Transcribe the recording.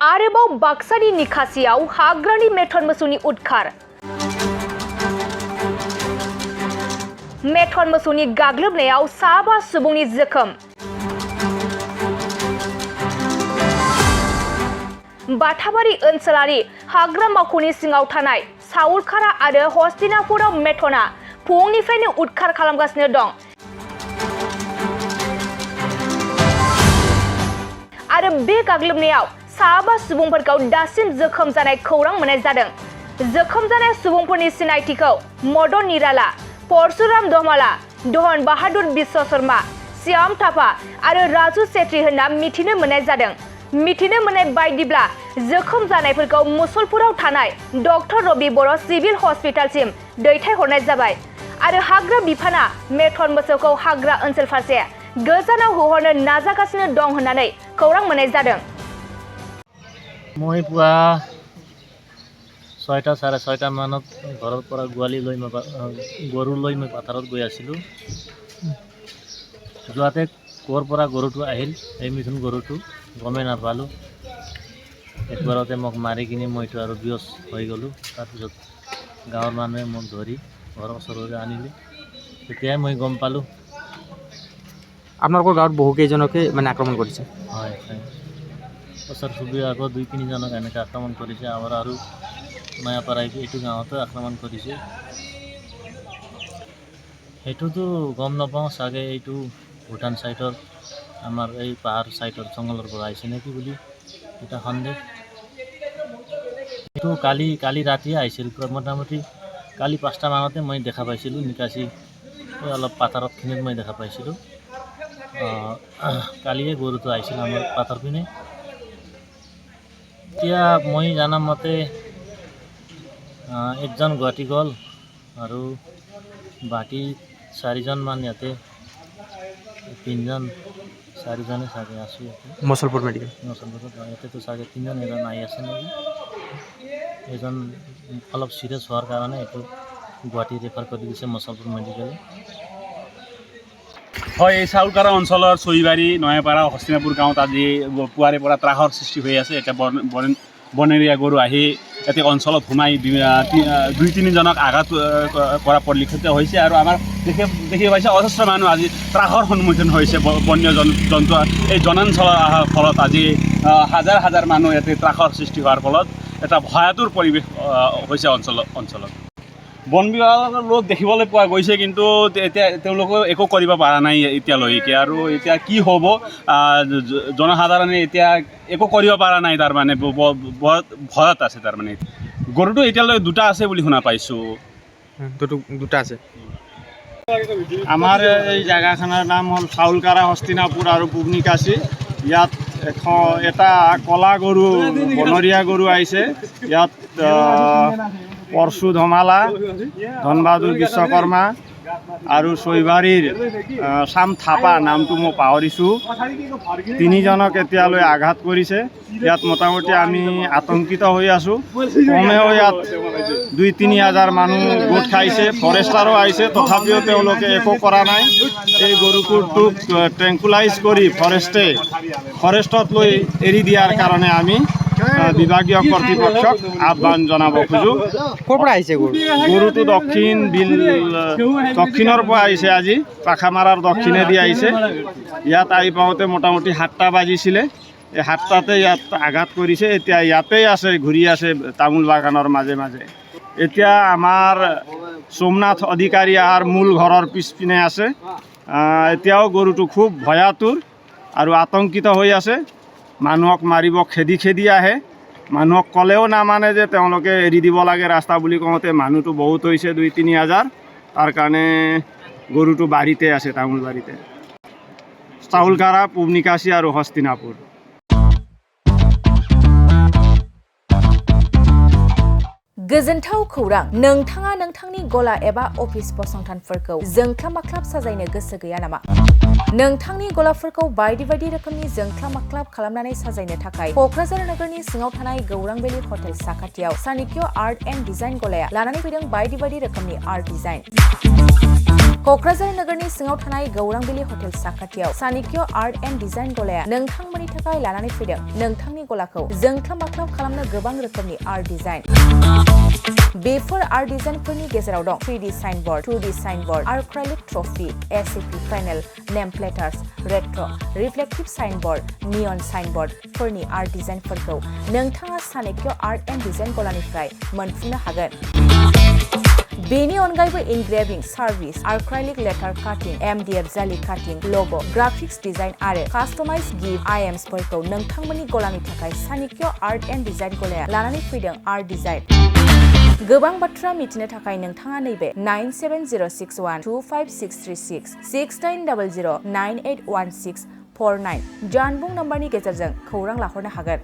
आरोबाव बाक्सानि निखासियाव हाग्रानि मेथन मोसौनि उदखार मेथन मोसौनि गाग्लोबनायाव 7 सुबुंनि जोखोम बाथाबारि ओनसोलारि हाग्रा मावख'नि सिङाव थानाय साउलखारा आरो हस्तिनापुराव मेथना फुंनिफ्रायनो उदखार खालामगासिनो दं आरो बे गाग्लोबनायाव 7 सुबुंफोरखौ दासिम जोखोम जानाय खौरां मोननाय जादों जोखोम जानाय सुबुंफोरनि सिनायथिखौ मदन निराला परशुराम दमाला दहन बाहादुर बिश्व शर्मा श्याम थापा आरो राजु सेत्री होनना मिथिनो मोननाय जादों मिथिनो मोननाय बायदिब्ला जोखोम जानायफोरखौ मुसलपुराव थानाय डक्टर रवि बर' सिभिल हस्पिटालसिम दैथायहरनाय जाबाय आरो हाग्रा बिफाना मेथन मोसौखौ हाग्रा ओनसोल फारसे गोजानाव होहरनो नाजागासिनो दं होननानै खौरां मोननाय जादों মই পুৱা 6টা 6:30 মানত ঘৰৰ পৰা গোৱালি লৈ গৰু লৈ মই পথাৰত গৈ আছিলোঁ যোৱাতে ক'ৰ পৰা গৰুটো আহিল এই মিথুন গৰুটো গমে নাপালোঁ একবাৰতে মোক মাৰি কিনি মইতো আৰু বিয়স হৈ গ'লোঁ তাৰপিছত গাঁৱৰ মানুহে মোক ধৰি ঘৰৰ ওচৰলৈ আনিলে তেতিয়াই মই গম পালোঁ আপোনালোকৰ গাঁৱত বহু কেইজনকে মানে আক্ৰমণ কৰিছে হয় ওচৰ চুবুৰীয়া আকৌ 2-3 জনক এনেকৈ আক্ৰমণ কৰিছে আমাৰ আৰু নয়াপাৰা এইটো গাঁৱতো আক্ৰমণ কৰিছে সেইটোতো গম নাপাওঁ চাগে এইটো ভূটান সাইডৰ আমাৰ এই পাহাৰ সাইডৰ জংগলৰ পৰা আহিছে নেকি বুলি এটা সন্দেহ এইটো কালি ৰাতি আহিছিল মোটামুটি কালি 5টা মানতে মই দেখা পাইছিলোঁ নিকাচি অলপ পাথাৰতখিনিত মই দেখা পাইছিলোঁ কালিয়ে গৰুটো আহিছিল আমাৰ পাথাৰ পিনে এতিয়া মই জানা মতে একজন গুৱাহাটী গ'ল আৰু বাকী 4জন মান ইয়াতে 3জন 4জনে চাগে আছোঁ মুছলপুৰ মেডিকেল ইয়াতেতো চাগে 3জন এজন আহি আছে নেকি এজন অলপ চিৰিয়াছ হোৱাৰ কাৰণে এইটো গুৱাহাটী ৰেফাৰ কৰি দিছে মুছলপুৰ মেডিকেল হয় এই চাউলকাৰা অঞ্চলৰ চৈবাৰী নয়াপাৰা হস্তিনাপুৰ গাঁৱত আজি পুৱাৰে পৰা ত্ৰাসৰ সৃষ্টি হৈ আছে এতিয়া বনৰীয়া গৰু আহি ইয়াতে অঞ্চলত সোমাই 2-3 জনক আঘাত কৰা পৰিলক্ষিত হৈছে আৰু আমাৰ দেখি পাইছে অজস্ৰ মানুহ আজি ত্ৰাসৰ সন্মুখীন হৈছে বন্য জন্তু এই জনাঞ্চলৰ অহাৰ ফলত আজি হাজাৰ মানুহ ইয়াতে ত্ৰাসৰ সৃষ্টি হোৱাৰ ফলত এটা ভয়াতুৰ পৰিৱেশ হৈছে অঞ্চলত বন বিভাগৰ লোক দেখিবলৈ পোৱা গৈছে কিন্তু এতিয়া তেওঁলোকে একো কৰিব পৰা নাই এতিয়ালৈকে আৰু এতিয়া কি হ'ব জনসাধাৰণে এতিয়া একো কৰিব পৰা নাই তাৰমানে ভয়ত আছে তাৰমানে গৰুটো এতিয়ালৈ 2টা আছে বুলি শুনা পাইছোঁ দুটা আছে আমাৰ এই জেগাখনৰ নাম হ'ল চাউলকাৰা হস্তিনাপুৰ আৰু পুবনিকাচি ইয়াত এটা কলা গৰু বনৰীয়া গৰু আহিছে ইয়াত পৰশু ধমালা ধনবাহাদুৰ বিশ্বকৰ্মা আৰু চৈবাৰীৰ শ্যাম থাপা নামটো মই পাহৰিছোঁ 3 জনক এতিয়ালৈ আঘাত কৰিছে ইয়াত মোটামুটি আমি আতংকিত হৈ আছোঁ কমেও ইয়াত 2-3 হাজাৰ মানুহ গোট খাইছে ফৰেষ্টাৰো আহিছে তথাপিও তেওঁলোকে একো কৰা নাই এই গৰুটোক ট্ৰেংকুলাইজ কৰি ফৰেষ্টত লৈ এৰি দিয়াৰ কাৰণে আমি বিভাগীয় কৰ্তৃপক্ষক আহ্বান জনাব খোজোঁ ক'ৰ পৰা আহিছে গৰুটো দক্ষিণৰ পৰা আহিছে আজি পাখামাৰাৰ দক্ষিণেদি আহিছে ইয়াত আহি পাওঁতে মোটামুটি 7টা বাজিছিলে এই 7টাতে ইয়াত আঘাত কৰিছে এতিয়া ইয়াতেই আছে ঘূৰি আছে তামোল বাগানৰ মাজে এতিয়া আমাৰ সোমনাথ অধিকাৰী আহাৰ মূল ঘৰৰ পিছপিনে আছে এতিয়াও গৰুটো খুব ভয়াতুৰ আৰু আতংকিত হৈ আছে মানুহক মাৰিব খেদি আহে মানুহক ক'লেও নামানে যে তেওঁলোকে এৰি দিব লাগে ৰাস্তা বুলি কওঁতে মানুহটো বহুত হৈছে 2-3 হাজাৰ তাৰ কাৰণে গৰুটো বাৰীতে আছে তামোল বাৰীতে চাউলকাৰা পুবনিকাচি আৰু হস্তিনাপুৰ गोजोनथाव खौरां नोंथाङा नोंथांनि गला एबा अफिस फसंथानफोरखौ जोंख्लाब माख्लाब साजायनो गोसो गैया नामा नोंथांनि गलाफोरखौ बायदि रोखोमनि जोंख्लाब माख्लाब खालामनानै साजायनो थाखाय क'क्राझार नोगोरनि सिङाव थानाय गौरां भेलि हटेल साखाथियाव चाणक्य आर्ट एन्ड डिजाइन गलाया लानानै फैदों बायदि रोखोमनि आर्ट डिजाइन क'क्राझार नोगोरनि सिङाव थानाय गौरांबिलि हटेल साखाथियाव चाणक्य आर्ट एन्ड डिजाइन गलाया नोंथांमोननि थाखाय लानानै फैदों नोंथांनि गलाखौ जोंख्लाब माख्लाब खालामनो गोबां रोखोमनि आर्ट डिजाइन। बेफोर आर्ट डिजाइनफोरनि गेजेराव दं 3D signboard, 2D signboard, acrylic trophy, SAP panel, name प्लेटार्स, रेट्र', रिफ्लेक्टिभ साइनबोर्ड, नियन साइनबोर्डफोरनि आर्ट डिजाइनफोरखौ नोंथाङा चाणक्य आर्ट एन्ड डिजाइन गलानिफ्राय मोनफुंनो हागोन। बेनि अनगायैबो engraving service, acrylic letter cutting, MDF जालि काटिं, ल'ग', ग्राफिक्स डिजाइन आरो कास्टमाइज गिफ्ट आइटेम्सफोरखौ नोंथांमोननि गलानि थाखाय चाणक्य आर्ट एन्ड डिजाइन गलाया लानानै फैदों आर्ट डिजाइन। गोबां बाथ्रा मिथिनो थाखाय नोंथाङा नैबे 9706125636 6900981649 जानबुं नम्बरनि गेजेरजों खौरां लाहरनो हागोन।